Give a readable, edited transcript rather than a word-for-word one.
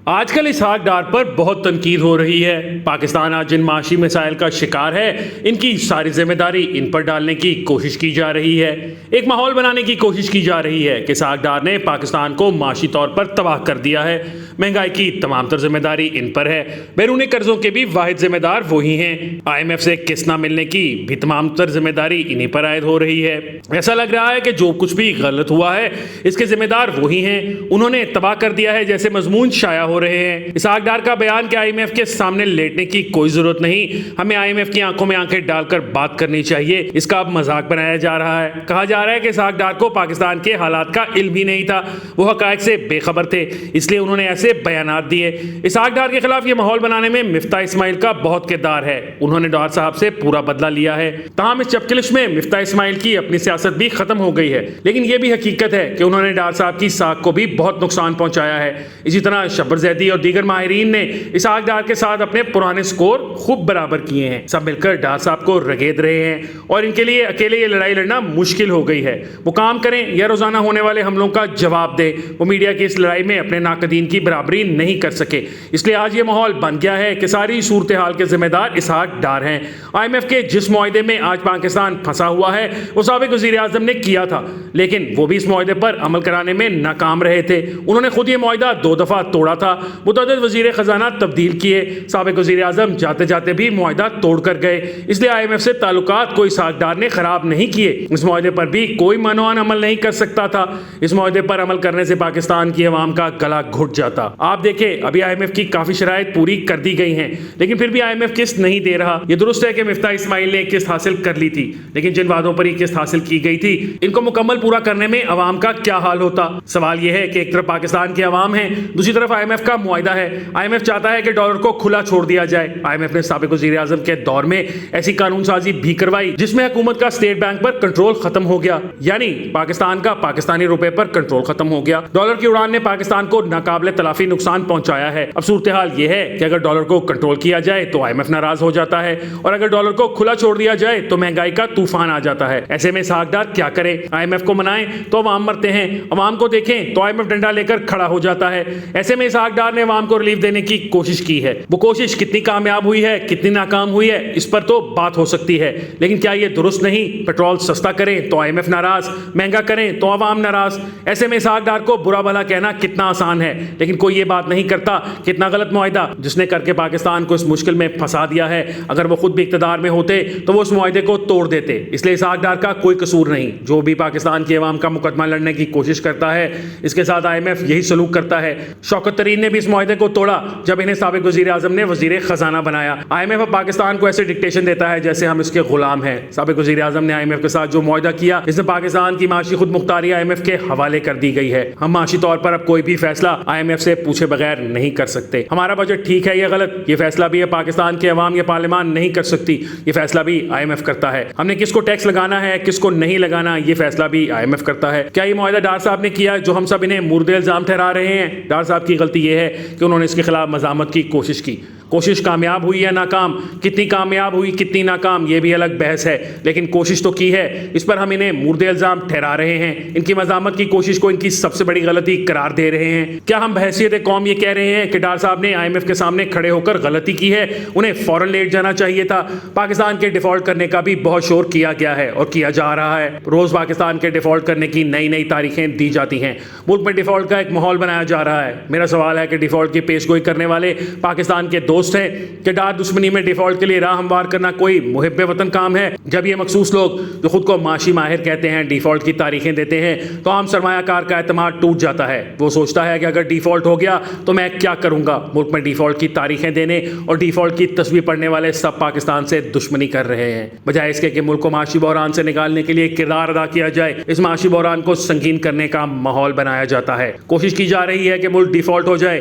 آج کل اسحاق ڈار پر بہت تنقید ہو رہی ہے۔ پاکستان آج جن معاشی مسائل کا شکار ہے، ان کی ساری ذمہ داری ان پر ڈالنے کی کوشش کی جا رہی ہے۔ ایک ماحول بنانے کی کوشش کی جا رہی ہے کہ اسحاق ڈار نے پاکستان کو معاشی طور پر تباہ کر دیا ہے۔ مہنگائی کی تمام تر ذمہ داری ان پر ہے۔ بیرونی قرضوں کے بھی واحد ذمہ دار وہی ہیں۔ IMF سے قسط نہ ملنے کی بھی تمام تر ذمہ داری انہی پر عائد ہو رہی ہے۔ ایسا لگ رہا ہے کہ جو کچھ بھی غلط ہوا ہے اس کے ذمہ دار وہی ہیں۔ انہوں نے تباہ کر دیا ہے جیسے مضمون شائع ہو رہے ہیں۔ اسحاق ڈار کا بیان کہ IMF کے سامنے لیٹنے کی کوئی ضرورت نہیں، ہمیں IMF کی آنکھوں میں آنکھیں ڈال کر بات کرنی چاہیے، اس کا اب مذاق بنایا جا رہا ہے۔ کہا جا رہا ہے کہ اسحاق ڈار کو پاکستان کے حالات کا علم ہی نہیں تھا، وہ حقائق سے بے خبر تھے، اس لیے انہوں نے ایسے بیانات دیے۔ اسحاق ڈار کے خلاف یہ ماحول بنانے میں مفتاح اسماعیل کا بہت کردار ہے، انہوں نے ڈار صاحب سے پورا بدلہ لیا ہے۔ تاہم اس چپکلش میں مفتاح اسماعیل کی اپنی سیاست بھی ختم ہو گئی ہے، لیکن یہ بھی حقیقت ہے کہ انہوں نے ڈار صاحب کی ساکھ کو بھی بہت نقصان پہنچایا ہے۔ اسی طرح شبر زیدی اور دیگر ماہرین نے اسحاق ڈار کے ساتھ اپنے پرانے سکور خوب برابر کیے ہیں، سب مل کر ڈار صاحب کو رگید رہے ہیں اور ان کے لیے اکیلے یہ لڑائی لڑنا مشکل ہو گئی ہے۔ وہ کام کریں یا روزانہ ہونے والے حملوں کا جواب دیں، وہ میڈیا کی اس لڑائی میں اپنے ناقدین کی برابری نہیں کر سکے، اس لیے آج یہ ماحول بن گیا ہے کہ ساری صورتحال کے ذمہ دار اسحاق ڈار ہیں۔ IMF کے جس معاہدے میں آج پاکستان پھنسا ہوا ہے وہ سابق وزیر اعظم نے کیا تھا، لیکن وہ بھی اس معاہدے پر عمل کرانے میں ناکام رہے تھے۔ انہوں نے خود یہ معاہدہ 2 دفعہ توڑا تھا، متعدد وزیر خزانہ تبدیل کیے، سابق وزیر اعظم جاتے جاتے بھی معاہدہ توڑ کر گئے، اس لیے IMF سے تعلقات کوئی اسحاق ڈار نے خراب نہیں کیے۔ اس معاہدے پر بھی کوئی منوان عمل نہیں کر سکتا تھا، اس معاہدے پر عمل کرنے سے پاکستان کی عوام کا گلا گھٹ جاتا۔ آپ دیکھیں ابھی IMF کی کافی شرائط پوری کر دی گئی ہیں، لیکن پھر بھی IMF قسط نہیں دے رہا۔ یہ درست ہے کہ مفتاح اسماعیل نے قسط حاصل کر لی تھی، لیکن جن وعدوں پر یہ قسط حاصل کی گئی تھی ان کو مکمل پورا کرنے میں عوام کا کیا حال ہوتا؟ سوال یہ ہے کہ ایک طرف پاکستان کے عوام ہیں، دوسری طرف IMF کا معاہدہ ہے۔ IMF چاہتا ہے کہ ڈالر کو کھلا چھوڑ دیا جائے۔ IMF نے سابق وزیر اعظم کے دور میں ایسی قانون سازی بھی کروائی جس میں حکومت کا اسٹیٹ بینک پر کنٹرول ختم ہو گیا، یعنی پاکستان کا پاکستانی روپے پر کنٹرول ختم ہو گیا۔ ڈالر کی اڑان نے پاکستان کو ناقابل تلافی نقصان پہنچایا ہے۔ اب صورتحال یہ ہے کہ اگر ڈالر کو کنٹرول کیا جائے تو IMF ناراض ہو جاتا ہے، اور اگر ڈالر کو کھلا چھوڑ دیا جائے تو مہنگائی کا طوفان آ جاتا ہے۔ ایسے میں اسحاق ڈار کیا کرے؟ IMF کو منائیں تو عوام مرتے ہیں، عوام کو دیکھیں تو IMF ڈنڈا لے کر کھڑا ہو جاتا ہے۔ ایسے میں اسحاق ڈار نے عوام کو ریلیف دینے کی کوشش کی ہے، وہ کوشش کتنی کامیاب ہوئی ہے کتنی ناکام ہوئی ہے اس پر تو بات ہو سکتی ہے، لیکن کیا یہ درست نہیں؟ پیٹرول سستا کریں تو IMF ناراض، مہنگا کریں تو عوام ناراض۔ ایسے میں اسحاق ڈار کو برا بھلا کہنا کتنا آسان ہے، لیکن کوئی یہ بات نہیں کرتا کتنا غلط معاہدہ جس نے کر کے پاکستان کو اس مشکل میں پھنسا دیا ہے۔ اگر وہ خود بھی اقتدار میں ہوتے تو وہ اس معاہدے کو توڑ دیتے، اس لیے اسحاق ڈار کا کوئی قصور نہیں۔ جو بھی پاکستان کی عوام کا مقدمہ لڑنے کی کوشش کرتا ہے اس کے ساتھ IMF یہی سلوک کرتا ہے۔ شوکت ترین نے بھی اس معاہدے کو توڑا جب انہیں سابق وزیر اعظم نے وزیر خزانہ بنایا۔ IMF اب پاکستان کو ایسے ڈکٹیشن دیتا ہے جیسے ہم اس کے غلام ہیں۔ سابق وزیر اعظم نے IMF کے ساتھ جو معاہدہ کیا اس میں پاکستان کی معاشی خود مختاری IMF کے حوالے کر دی گئی ہے۔ ہم معاشی طور پر اب کوئی بھی فیصلہ IMF سے پوچھے بغیر نہیں کر سکتے۔ ہمارا بجٹ ٹھیک ہے یا غلط یہ فیصلہ بھی پاکستان کے عوام یا پارلیمان نہیں کر سکتی، یہ فیصلہ بھی IMF کرتا ہے۔ ہم نے کس کو ٹیکس لگانا ہے کس کو نہیں لگانا یہ فیصلہ بھی IMF کرتا ہے۔ کیا یہ معاہدہ ڈار صاحب نے کیا جو ہم سب انہیں مورد الزام ٹھہرا رہے ہیں؟ ڈار صاحب کی غلطی یہ ہے کہ انہوں نے اس کے خلاف مزاحمت کی کوشش کی۔ کوشش کامیاب ہوئی یا ناکام، کتنی کامیاب ہوئی کتنی ناکام یہ بھی الگ بحث ہے، لیکن کوشش تو کی ہے، اس پر ہم انہیں مورد الزام ٹھہرا رہے ہیں۔ ان کی مزاحمت کی کوشش کو ان کی سب سے بڑی غلطی قرار دے رہے ہیں۔ کیا ہم بحیثیت قوم یہ کہہ رہے ہیں کہ ڈار صاحب نے IMF کے سامنے کھڑے ہو کر غلطی کی ہے، انہیں فوراً لیٹ جانا چاہیے تھا؟ پاکستان کے ڈیفالٹ کرنے کا بھی بہت شور کیا گیا ہے اور کیا جا رہا ہے، روز پاکستان کے ڈیفالٹ کرنے کی نئی نئی تاریخیں دی جاتی ہیں، ملک میں ڈیفالٹ کا ایک ماحول بنایا جا رہا ہے۔ میرا سوال ہے کہ ڈیفالٹ کی پیش گوئی کرنے والے پاکستان کے دوست ہیں کہ ڈار دشمنی میں ڈیفالٹ کے لیے راہ ہموار کرنا کوئی محب وطن کام ہے؟ جب یہ مخصوص لوگ جو خود کو معاشی ماہر کہتے ہیں ڈیفالٹ کی تاریخیں دیتے ہیں تو عام سرمایہ کار کا اعتماد ٹوٹ جاتا ہے۔ وہ سوچتا ہے کہ اگر ڈیفالٹ ہو گیا تو میں کیا کروں گا؟ ملک میں ڈیفالٹ کی تاریخیں دینے اور ڈیفالٹ کی تصویر پڑھنے والے سب پاکستان سے دشمنی کر رہے ہیں، بجائے اس کے کہ ملک کو معاشی بحران سے نکالنے کے لیے کردار ادا کیا جائے۔ اس معاشی بحران کو سنگین کرنے کا ماحول بنایا جاتا ہے، کوشش کی جا رہی ہے کہ ملک ڈیفالٹ ہو جائے،